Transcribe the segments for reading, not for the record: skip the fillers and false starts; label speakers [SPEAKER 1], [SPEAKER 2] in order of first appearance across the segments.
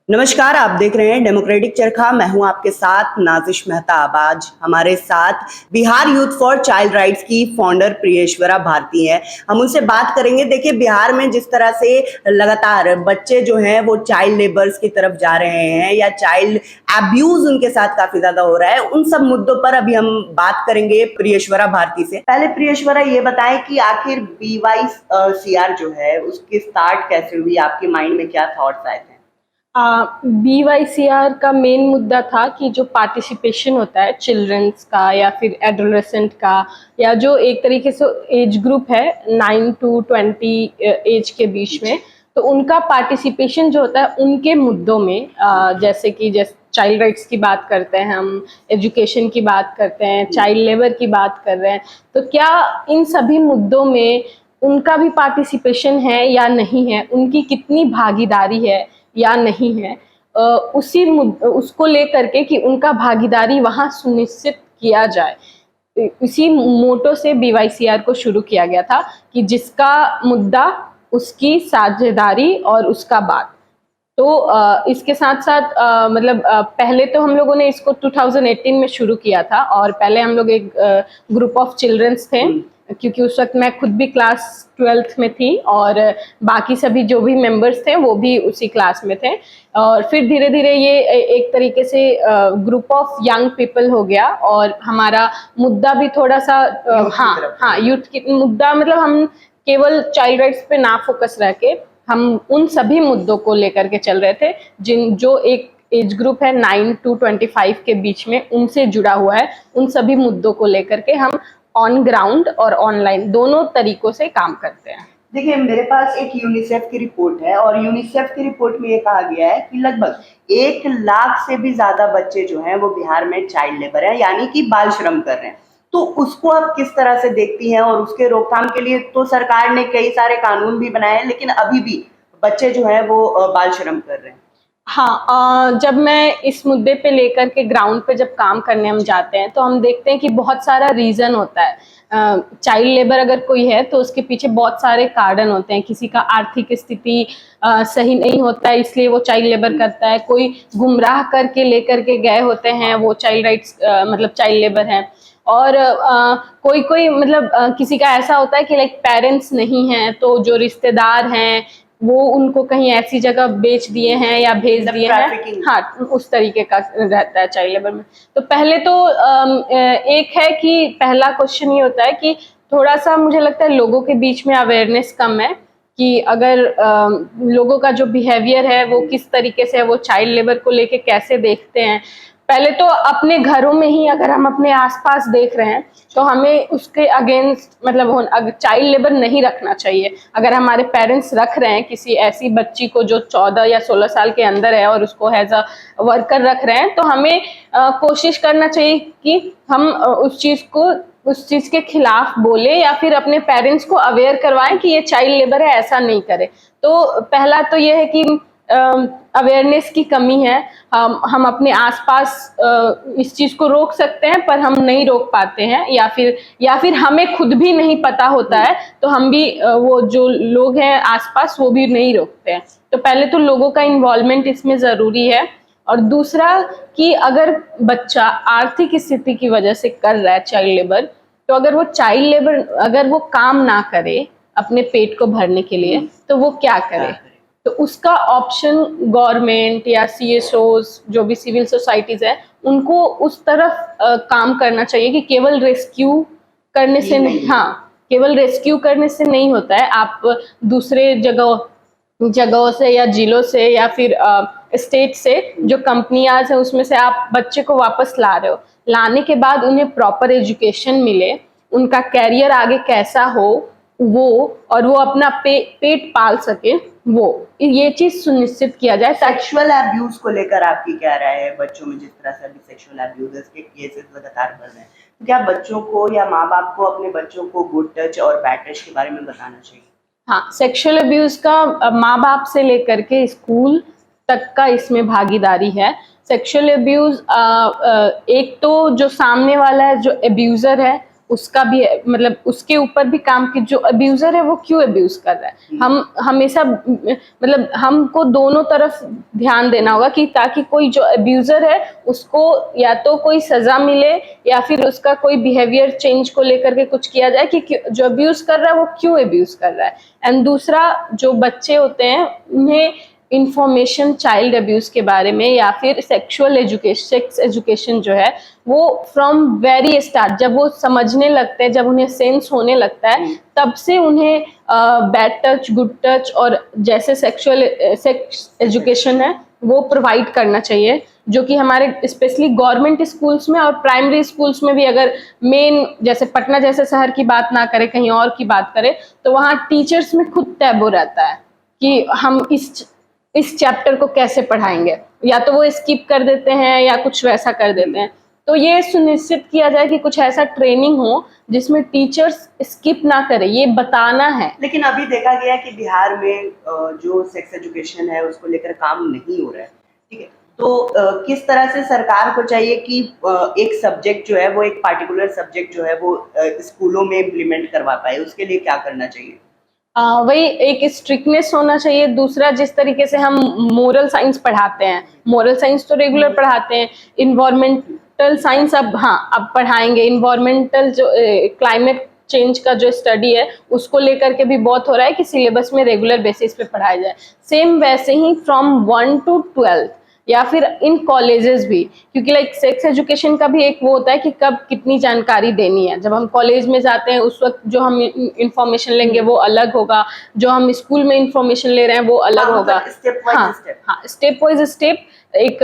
[SPEAKER 1] नमस्कार, आप देख रहे हैं डेमोक्रेटिक चरखा। मैं हूं आपके साथ नाजिश मेहता। आज हमारे साथ Bihar youth for child rights की फाउंडर प्रियेश्वरा भारती हैं। हम उनसे बात करेंगे। देखिए, बिहार में जिस तरह से लगातार बच्चे जो हैं वो चाइल्ड लेबर्स की तरफ जा रहे हैं या चाइल्ड अब्यूज उनके साथ काफी ज्यादा हो रहा है, उन सब मुद्दों पर अभी हम बात करेंगे प्रियेश्वरा भारती से। पहले प्रियेश्वरा ये बताएं कि आखिर BYCR जो है उसकी स्टार्ट कैसे हुई, आपके माइंड में क्या थॉट्स आए थे?
[SPEAKER 2] BYCR का मेन मुद्दा था कि जो पार्टिसिपेशन होता है चिल्ड्रंस का या फिर एडोलेसेंट का, या जो एक तरीके से एज ग्रुप है 9 to 20 एज के बीच में, तो उनका पार्टिसिपेशन जो होता है उनके मुद्दों में, जैसे चाइल्ड राइट्स की बात करते हैं, हम एजुकेशन की बात करते हैं, चाइल्ड लेबर की बात कर रहे हैं, तो क्या इन सभी मुद्दों में उनका भी पार्टिसिपेशन है या नहीं है, उनकी कितनी भागीदारी है या नहीं है, उसको लेकर के कि उनका भागीदारी वहाँ सुनिश्चित किया जाए। इसी मोटो से BYCR को शुरू किया गया था कि जिसका मुद्दा उसकी साझेदारी और उसका बात। तो इसके साथ साथ पहले तो हम लोगों ने इसको 2018 में शुरू किया था, और पहले हम लोग एक ग्रुप ऑफ चिल्ड्रंस थे, क्योंकि उस वक्त मैं खुद भी क्लास 12th में थी और बाकी सभी जो भी मेंबर्स थे वो भी उसी क्लास में थे। और फिर धीरे धीरे ये एक तरीके से ग्रुप ऑफ यंग पीपल हो गया, और हमारा मुद्दा भी थोड़ा सा यूथ की मुद्दा, मतलब हम केवल चाइल्ड राइट्स पे ना फोकस रह के हम उन सभी मुद्दों को लेकर के चल रहे थे जो एक एज ग्रुप है 9 to 25 के बीच में, उनसे जुड़ा हुआ है। उन सभी मुद्दों को लेकर के हम ऑन ग्राउंड और ऑनलाइन दोनों तरीकों से काम करते हैं।
[SPEAKER 1] देखिए, मेरे पास एक यूनिसेफ की रिपोर्ट है और यूनिसेफ की रिपोर्ट में ये कहा गया है कि लगभग 1 लाख से भी ज्यादा बच्चे जो हैं वो बिहार में चाइल्ड लेबर हैं, यानी कि बाल श्रम कर रहे हैं। तो उसको आप किस तरह से देखती हैं? और उसके रोकथाम के लिए तो सरकार ने कई सारे कानून भी बनाए हैं, लेकिन अभी भी बच्चे जो हैं वो बाल श्रम कर रहे हैं।
[SPEAKER 2] हाँ, जब मैं इस मुद्दे पे लेकर के ग्राउंड पे जब काम करने हम जाते हैं तो हम देखते हैं कि बहुत सारा रीज़न होता है। चाइल्ड लेबर अगर कोई है तो उसके पीछे बहुत सारे कारण होते हैं। किसी का आर्थिक स्थिति सही नहीं होता है, इसलिए वो चाइल्ड लेबर करता है। कोई गुमराह करके लेकर के गए होते हैं, वो चाइल्ड राइट्स मतलब चाइल्ड लेबर हैं। और कोई कोई किसी का ऐसा होता है कि लाइक पेरेंट्स नहीं हैं, तो जो रिश्तेदार हैं वो उनको कहीं ऐसी जगह बेच दिए हैं या भेज दिए हैं। हाँ, उस तरीके का रहता है चाइल्ड लेबर में। तो पहले तो एक है कि पहला क्वेश्चन ये होता है कि थोड़ा सा मुझे लगता है लोगों के बीच में अवेयरनेस कम है कि अगर लोगों का जो बिहेवियर है वो किस तरीके से है, वो चाइल्ड लेबर को लेके कैसे देखते हैं। पहले तो अपने घरों में ही अगर हम अपने आसपास देख रहे हैं तो हमें उसके अगेंस्ट अगर चाइल्ड लेबर नहीं रखना चाहिए। अगर हमारे पेरेंट्स रख रहे हैं किसी ऐसी बच्ची को जो 14 या 16 साल के अंदर है और उसको एज अ वर्कर रख रहे हैं, तो हमें कोशिश करना चाहिए कि हम उस चीज़ के खिलाफ बोले या फिर अपने पेरेंट्स को अवेयर करवाएं कि ये चाइल्ड लेबर है, ऐसा नहीं करे। तो पहला तो ये है कि अवेयरनेस की कमी है। हम अपने आसपास इस चीज़ को रोक सकते हैं पर हम नहीं रोक पाते हैं, या फिर हमें खुद भी नहीं पता होता है, तो हम भी वो जो लोग हैं आसपास वो भी नहीं रोकते हैं। तो पहले तो लोगों का इन्वॉल्वमेंट इसमें ज़रूरी है। और दूसरा कि अगर बच्चा आर्थिक स्थिति की वजह से कर रहा है चाइल्ड लेबर, तो अगर वो काम ना करे अपने पेट को भरने के लिए, तो वो क्या करे? तो उसका ऑप्शन गवर्नमेंट या CSOs, जो भी सिविल सोसाइटीज है, उनको उस तरफ काम करना चाहिए कि केवल रेस्क्यू करने से नहीं, हाँ, केवल रेस्क्यू करने से नहीं होता है। आप दूसरे जगहों से या जिलों से या फिर स्टेट से जो कंपनियां हैं उसमें से आप बच्चे को वापस ला रहे हो, लाने के बाद उन्हें प्रॉपर एजुकेशन मिले, उनका कैरियर आगे कैसा हो और वो अपना पेट पाल सके, वो ये चीज सुनिश्चित किया जाए।
[SPEAKER 1] सेक्सुअल अब्यूज को लेकर आपकी क्या राय है? बच्चों में जिस तरह से अभी सेक्सुअल अब्यूज के केसेस लगातार बढ़ रहे हैं, तो क्या बच्चों को या माँ बाप को अपने बच्चों को गुड टच और बैड टच के बारे में बताना चाहिए?
[SPEAKER 2] हाँ, सेक्सुअल अब्यूज का माँ बाप से लेकर के स्कूल तक का इसमें भागीदारी है। सेक्सुअल अब्यूज एक तो जो सामने वाला है, जो अब्यूजर है, उसका भी मतलब उसके ऊपर भी काम कि जो अब्यूजर है वो क्यों अब्यूज कर रहा है। हम हमेशा मतलब हमको दोनों तरफ ध्यान देना होगा कि ताकि कोई जो अब्यूजर है उसको या तो कोई सजा मिले या फिर उसका कोई बिहेवियर चेंज को लेकर के कुछ किया जाए कि जो अब्यूज कर रहा है वो क्यों अब्यूज कर रहा है। एंड दूसरा, जो बच्चे होते हैं उन्हें इंफॉर्मेशन चाइल्ड अब्यूज के बारे में या फिर सेक्सुअल एजुकेशन, सेक्स एजुकेशन जो है वो फ्रॉम वेरी स्टार्ट, जब वो समझने लगते हैं, जब उन्हें सेंस होने लगता है, तब से उन्हें बैड टच, गुड टच और जैसे सेक्स एजुकेशन है वो प्रोवाइड करना चाहिए, जो कि हमारे स्पेशली गवर्नमेंट स्कूल्स में और प्राइमरी स्कूल्स में भी, अगर मेन जैसे पटना जैसे शहर की बात ना करें, कहीं और की बात करें, तो वहाँ टीचर्स में खुद टैबू रहता है कि हम इस चैप्टर को कैसे पढ़ाएंगे, या तो वो स्किप कर देते हैं या कुछ वैसा कर देते हैं। तो ये सुनिश्चित किया जाए कि कुछ ऐसा ट्रेनिंग हो जिसमें टीचर्स स्किप ना करें, ये बताना है।
[SPEAKER 1] लेकिन अभी देखा गया है कि बिहार में जो सेक्स एजुकेशन है उसको लेकर काम नहीं हो रहा है, ठीक है, तो किस तरह से सरकार को चाहिए कि एक सब्जेक्ट जो है वो, एक पार्टिकुलर सब्जेक्ट जो है वो स्कूलों में इम्प्लीमेंट करवा पाए, उसके लिए क्या करना चाहिए?
[SPEAKER 2] वही एक स्ट्रिक्टनेस होना चाहिए। दूसरा, जिस तरीके से हम मोरल साइंस पढ़ाते हैं, मोरल साइंस तो रेगुलर पढ़ाते हैं, इन्वायरमेंटल साइंस अब पढ़ाएंगे, इन्वायरमेंटल जो क्लाइमेट चेंज का जो स्टडी है उसको लेकर के भी बहुत हो रहा है कि सिलेबस में रेगुलर बेसिस पे पढ़ाया जाए। सेम वैसे ही फ्रॉम 1 to 12 या फिर इन कॉलेजेस भी, क्योंकि लाइक सेक्स एजुकेशन का भी एक वो होता है कि कब कितनी जानकारी देनी है। जब हम कॉलेज में जाते हैं उस वक्त जो हम इंफॉर्मेशन लेंगे वो अलग होगा, जो हम स्कूल में इंफॉर्मेशन ले रहे हैं वो अलग होगा।
[SPEAKER 1] स्टेप वाइज स्टेप,
[SPEAKER 2] हाँ, स्टेप वाइज स्टेप एक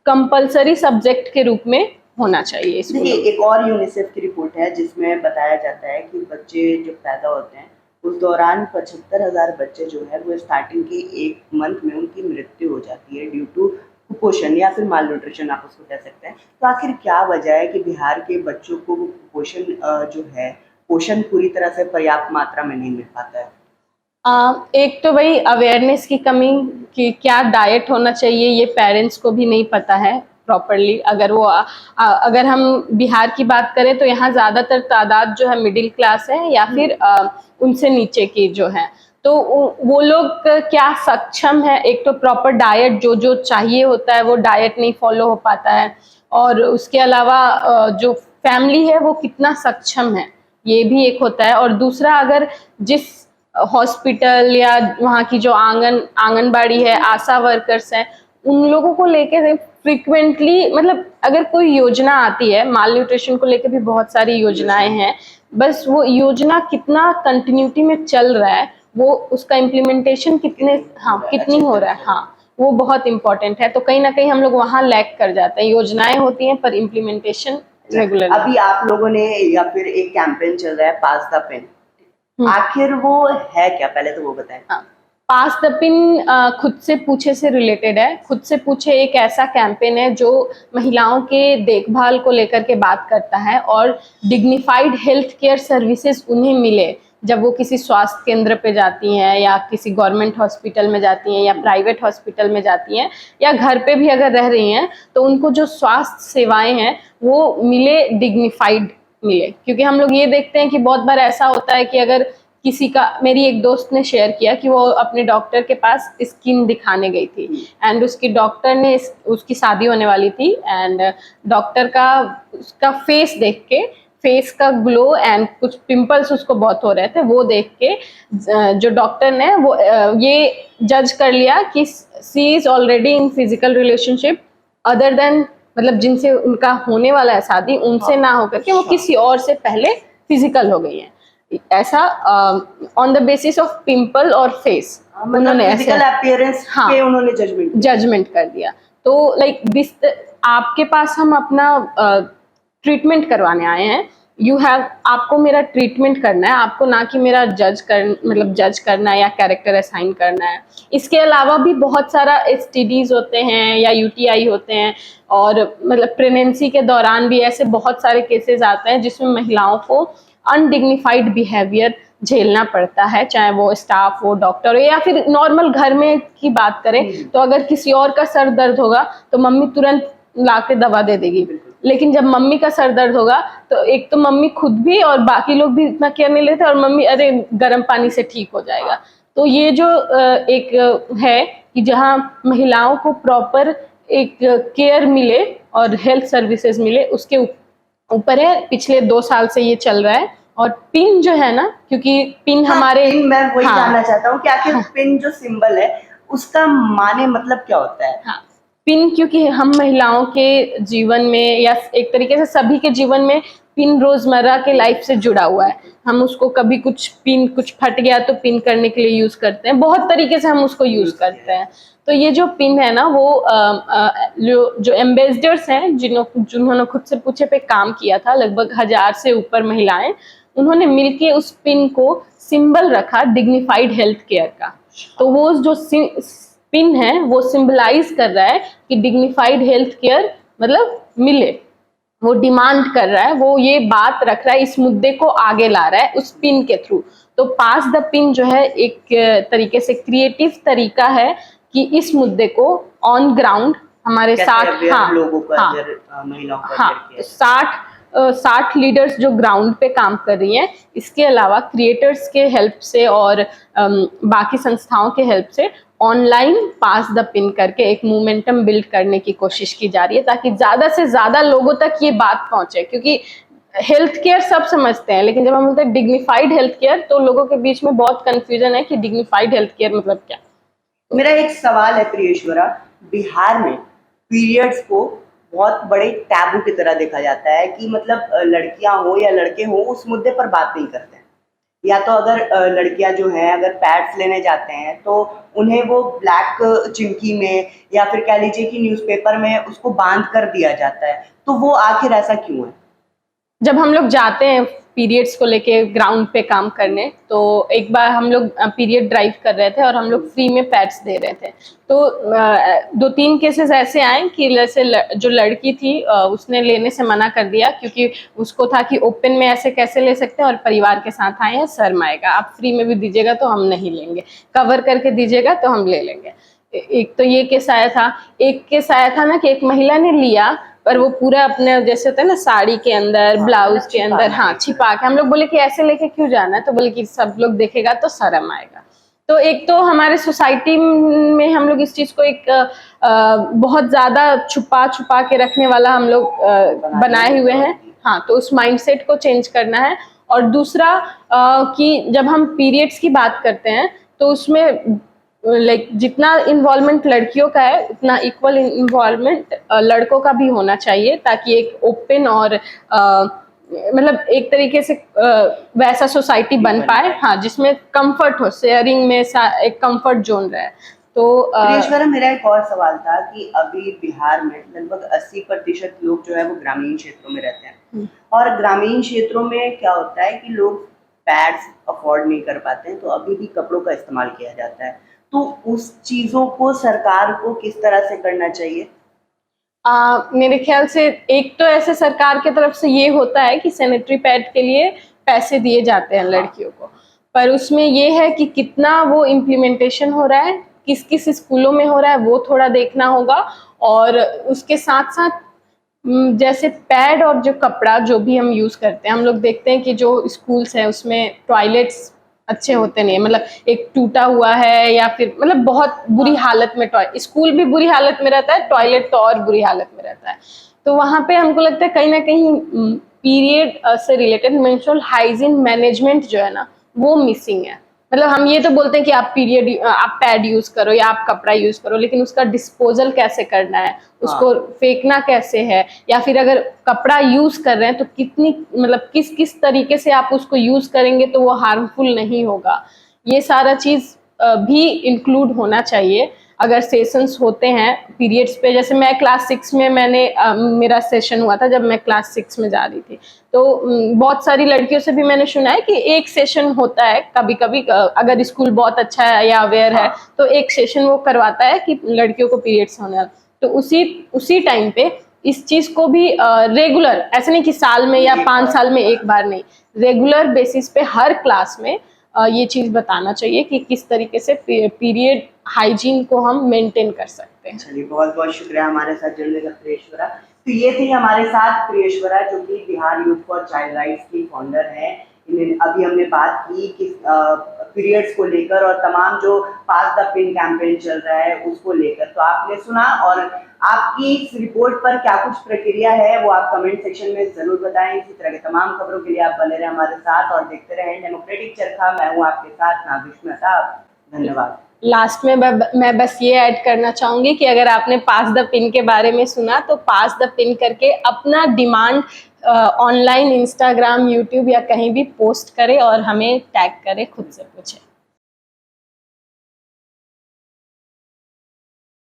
[SPEAKER 2] कंपलसरी सब्जेक्ट के रूप में होना चाहिए।
[SPEAKER 1] देखिए, एक और यूनिसेफ की रिपोर्ट है जिसमें बताया जाता है कि बच्चे जब पैदा होते हैं उस दौरान 75,000 बच्चे जो है वो स्टार्टिंग के 1 मंथ में उनकी मृत्यु हो जाती है ड्यू टू कुपोषण या फिर माल न्यूट्रिशन, आप उसको कह सकते हैं। तो आखिर क्या वजह है कि बिहार के बच्चों को वो कुपोषण जो है, पोषण पूरी तरह से पर्याप्त मात्रा में नहीं मिल पाता है?
[SPEAKER 2] एक तो वही अवेयरनेस की कमी कि क्या डाइट होना चाहिए, ये पेरेंट्स को भी नहीं पता है प्रॉपरली। अगर हम बिहार की बात करें तो यहाँ ज़्यादातर तादाद जो है मिडिल क्लास है या फिर उनसे नीचे की जो है, तो वो लोग क्या सक्षम है, एक तो प्रॉपर डाइट जो जो चाहिए होता है वो डाइट नहीं फॉलो हो पाता है, और उसके अलावा जो फैमिली है वो कितना सक्षम है ये भी एक होता है। और दूसरा, अगर जिस हॉस्पिटल या वहाँ की जो आंगनबाड़ी है, आशा वर्कर्स हैं, उन लोगों को लेके फ्रिक्वेंटली, मतलब अगर कोई योजना आती है, माल न्यूट्रिशन को लेके भी बहुत सारी योजनाएं हैं, बस वो योजना कितना कंटिन्यूटी में चल रहा है, वो उसका इम्प्लीमेंटेशन कितनी हो रहा है, हाँ, वो बहुत इंपॉर्टेंट है। तो कहीं ना कहीं हम लोग वहाँ लैग कर जाते हैं। योजनाएं होती हैं पर इम्प्लीमेंटेशन रेगुलर।
[SPEAKER 1] अभी आप लोगों ने, या फिर एक कैंपेन चल रहा है पास द पेन, आखिर वो है क्या, पहले तो वो बताएं।
[SPEAKER 2] पास द पिन खुद से पूछे से रिलेटेड है। खुद से पूछे एक ऐसा कैंपेन है जो महिलाओं के देखभाल को लेकर के बात करता है और डिग्निफाइड हेल्थ केयर सर्विसेज उन्हें मिले जब वो किसी स्वास्थ्य केंद्र पे जाती हैं या किसी गवर्नमेंट हॉस्पिटल में जाती हैं या प्राइवेट हॉस्पिटल में जाती हैं या घर पे भी अगर रह रही हैं, तो उनको जो स्वास्थ्य सेवाएं हैं वो मिले, डिग्निफाइड मिले। क्योंकि हम लोग ये देखते हैं कि बहुत बार ऐसा होता है कि अगर किसी का, मेरी एक दोस्त ने शेयर किया कि वो अपने डॉक्टर के पास स्किन दिखाने गई थी एंड उसकी डॉक्टर ने, उसकी शादी होने वाली थी एंड डॉक्टर का उसका फेस देख के, फेस का ग्लो एंड कुछ पिंपल्स उसको बहुत हो रहे थे, वो देख के जो डॉक्टर ने वो ये जज कर लिया कि she is already in physical relationship other than, मतलब जिनसे उनका होने वाला है शादी, उनसे ना होकर के वो किसी और से पहले फिजिकल हो गई है। ऐसा on the basis of pimple और फेस उन्होंने
[SPEAKER 1] फिजिकल अपीयरेंस पे उन्होंने
[SPEAKER 2] जजमेंट कर दिया। तो लाइक दिस, आपके पास हम अपना ट्रीटमेंट करवाने आए हैं, आपको मेरा ट्रीटमेंट करना है, आपको ना कि मेरा जज करना है या कैरेक्टर असाइन करना है। इसके अलावा भी बहुत सारा STDs होते हैं या UTI होते हैं, और मतलब प्रेगनेंसी के दौरान भी ऐसे बहुत सारे केसेस आते हैं जिसमें महिलाओं को अनडिग्निफाइड बिहेवियर झेलना पड़ता है, चाहे वो स्टाफ हो, डॉक्टर हो, या फिर नॉर्मल घर में की बात करें तो अगर किसी और का सर दर्द होगा तो मम्मी तुरंत ला के दवा दे देगी, लेकिन जब मम्मी का सर दर्द होगा तो एक तो मम्मी खुद भी और बाकी लोग भी इतना केयर नहीं लेते, और मम्मी अरे गर्म पानी से ठीक हो जाएगा। तो ये जो एक है कि जहाँ महिलाओं को प्रॉपर एक केयर मिले और हेल्थ सर्विसेज मिले, उसके ऊपर है। पिछले 2 साल से ये चल रहा है। और पिन जो है ना, क्योंकि पिन
[SPEAKER 1] हाँ,
[SPEAKER 2] हमारे
[SPEAKER 1] पिन मैं वही
[SPEAKER 2] हाँ,
[SPEAKER 1] जानना चाहता हूँ कि आखिर
[SPEAKER 2] हाँ,
[SPEAKER 1] पिन जो सिंबल है उसका माने मतलब क्या होता है?
[SPEAKER 2] हाँ, पिन क्योंकि हम महिलाओं के जीवन में या एक तरीके से सभी के जीवन में पिन रोजमर्रा के लाइफ से जुड़ा हुआ है। हम उसको कभी कुछ फट गया तो पिन करने के लिए यूज करते हैं, बहुत तरीके से हम उसको यूज करते हैं। तो ये जो पिन है ना, वो जो एम्बेसडर्स हैं, जिन्होंने खुद से पूछे पे काम किया था, लगभग 1000 से ऊपर महिलाएं, उन्होंने मिलके उस पिन को सिंबल रखा डिग्निफाइड हेल्थ केयर का। तो वो जो पिन है वो सिंबलाइज कर रहा है कि डिग्निफाइड हेल्थ केयर मतलब मिले, वो डिमांड कर रहा है, वो ये बात रख रहा है, इस मुद्दे को आगे ला रहा है उस पिन के थ्रू। तो पास द पिन जो है एक तरीके से क्रिएटिव तरीका है कि इस मुद्दे को ऑन ग्राउंड हमारे
[SPEAKER 1] कैसे
[SPEAKER 2] साथ,
[SPEAKER 1] अवेयर
[SPEAKER 2] हाँ,
[SPEAKER 1] लोगों को
[SPEAKER 2] हाँ,
[SPEAKER 1] महिलाओं को
[SPEAKER 2] हाँ,
[SPEAKER 1] अवेयर किया जाए?
[SPEAKER 2] 60 लीडर्स जो ग्राउंड पे काम कर रही हैं, इसके अलावा क्रिएटर्स के हेल्प से और बाकी संस्थाओं के हेल्प से ऑनलाइन पास द पिन करके एक मोमेंटम बिल्ड करने की कोशिश की जा रही है, ताकि ज्यादा से ज्यादा लोगों तक ये बात पहुंचे। क्योंकि हेल्थ केयर सब समझते हैं, लेकिन जब हम बोलते हैं डिग्निफाइड हेल्थ केयर तो लोगों के बीच में बहुत कंफ्यूजन है कि डिग्निफाइड हेल्थ केयर मतलब क्या।
[SPEAKER 1] मेरा एक सवाल है प्रियेश्वरा, बिहार में पीरियड्स को बहुत बड़े टैबू की तरह देखा जाता है कि मतलब लड़कियां हो या लड़के हो उस मुद्दे पर बात नहीं करते हैं। या तो अगर लड़कियां जो हैं अगर पैड्स लेने जाते हैं तो उन्हें वो ब्लैक चिमकी में या फिर कह लीजिए कि न्यूज़पेपर में उसको बांध कर दिया जाता है, तो वो आखिर ऐसा क्यों है?
[SPEAKER 2] जब हम लोग जाते हैं पीरियड्स को लेके ग्राउंड पे काम करने, तो एक बार हम लोग पीरियड ड्राइव कर रहे थे और हम लोग फ्री में पैड्स दे रहे थे। तो 2-3 केसेस ऐसे आए कि जैसे जो लड़की थी उसने लेने से मना कर दिया, क्योंकि उसको था कि ओपन में ऐसे कैसे ले सकते हैं, और परिवार के साथ आए हैं, शर्म आएगा, आप फ्री में भी दीजिएगा तो हम नहीं लेंगे, कवर करके दीजिएगा तो हम ले लेंगे। एक तो ये केस आया था। एक केस आया था ना कि एक महिला ने लिया, पर वो पूरा अपने जैसे होता है ना साड़ी के अंदर, ब्लाउज के अंदर, हाँ, छिपा के। हम लोग बोले कि ऐसे लेके क्यों जाना है, तो बोले कि सब लोग देखेगा तो शर्म आएगा। तो एक तो हमारे सोसाइटी में हम लोग इस चीज को एक बहुत ज्यादा छुपा छुपा के रखने वाला हम लोग बनाए हुए हैं। हाँ, तो उस माइंडसेट को चेंज करना है। और दूसरा कि जब हम पीरियड्स की बात करते हैं तो उसमें लाइक जितना इन्वॉल्वमेंट लड़कियों का है उतना इक्वल इन्वॉल्वमेंट लड़कों का भी होना चाहिए, ताकि एक ओपन और मतलब एक तरीके से वैसा सोसाइटी बन पाए, हाँ, जिसमें कंफर्ट हो, शेयरिंग में एक कंफर्ट जोन रहे। तो
[SPEAKER 1] प्रियेश्वरा, मेरा एक और सवाल था कि अभी बिहार में लगभग 80% लोग जो है वो ग्रामीण क्षेत्रों में रहते हैं, और ग्रामीण क्षेत्रों में क्या होता है कि लोग पैड्स अफोर्ड नहीं कर पाते हैं, तो अभी भी कपड़ों का इस्तेमाल किया जाता है। तो उस चीज़ों को सरकार को किस तरह से करना चाहिए?
[SPEAKER 2] मेरे ख्याल से एक तो ऐसे सरकार की तरफ से ये होता है कि सैनिटरी पैड के लिए पैसे दिए जाते हैं लड़कियों को, पर उसमें ये है कि कितना वो इम्प्लीमेंटेशन हो रहा है, किस किस स्कूलों में हो रहा है, वो थोड़ा देखना होगा। और उसके साथ साथ जैसे पैड और जो कपड़ा जो भी हम यूज करते हैं, हम लोग देखते हैं कि जो स्कूल्स है उसमें टॉयलेट्स अच्छे होते नहीं है, मतलब एक टूटा हुआ है या फिर मतलब बहुत बुरी हालत में, स्कूल भी बुरी हालत में रहता है, टॉयलेट तो और बुरी हालत में रहता है। तो वहां पे हमको लगता है कहीं ना कहीं पीरियड से रिलेटेड मेंस्ट्रुअल हाइजीन मैनेजमेंट जो है ना, वो मिसिंग है। मतलब हम ये तो बोलते हैं कि आप पैड यूज करो या आप कपड़ा यूज करो, लेकिन उसका डिस्पोजल कैसे करना है, उसको फेंकना कैसे है, या फिर अगर कपड़ा यूज कर रहे हैं तो कितनी मतलब किस किस तरीके से आप उसको यूज करेंगे तो वो हार्मफुल नहीं होगा, ये सारा चीज भी इंक्लूड होना चाहिए। अगर सेशंस होते हैं पीरियड्स पे, जैसे मैं क्लास 6 में मेरा सेशन हुआ था जब मैं क्लास 6 में जा रही थी, तो बहुत सारी लड़कियों से भी मैंने सुना है कि एक सेशन होता है कभी कभी, अगर स्कूल बहुत अच्छा है या अवेयर है तो एक सेशन वो करवाता है कि लड़कियों को पीरियड्स होने वाला, तो उसी टाइम पे इस चीज को भी रेगुलर, ऐसे नहीं कि साल में या 5 साल में एक बार, नहीं, रेगुलर बेसिस पे हर क्लास में ये चीज बताना चाहिए कि किस तरीके से पीरियड हाइजीन को हम मेंटेन कर सकते हैं।
[SPEAKER 1] चलिए, बहुत बहुत शुक्रिया हमारे साथ जुड़ने का प्रियेश्वरा। तो ये थी हमारे साथ प्रियेश्वरा, जो कि Bihar youth for child rights की फाउंडर है। अभी हमने बात की कि पीरियड्स को लेकर और तमाम जो पास द पिन कैंपेन चल रहा है उसको लेकर, तो आपने सुना। और आपकी इस रिपोर्ट पर क्या कुछ प्रक्रिया है वो आप कमेंट सेक्शन में जरूर बताएं। इसी तरह के तमाम खबरों के लिए आप बने रहे हमारे साथ और देखते रहें डेमोक्रेटिक चरखा। मैं हूँ आपके साथ नाज़िश मेहता। धन्यवाद।
[SPEAKER 2] लास्ट में मैं बस ये ऐड करना चाहूँगी कि अगर आपने पास द पिन के बारे में सुना तो पास द पिन करके अपना डिमांड ऑनलाइन इंस्टाग्राम, यूट्यूब या कहीं भी पोस्ट करें और हमें टैग करें, खुद से पूछें।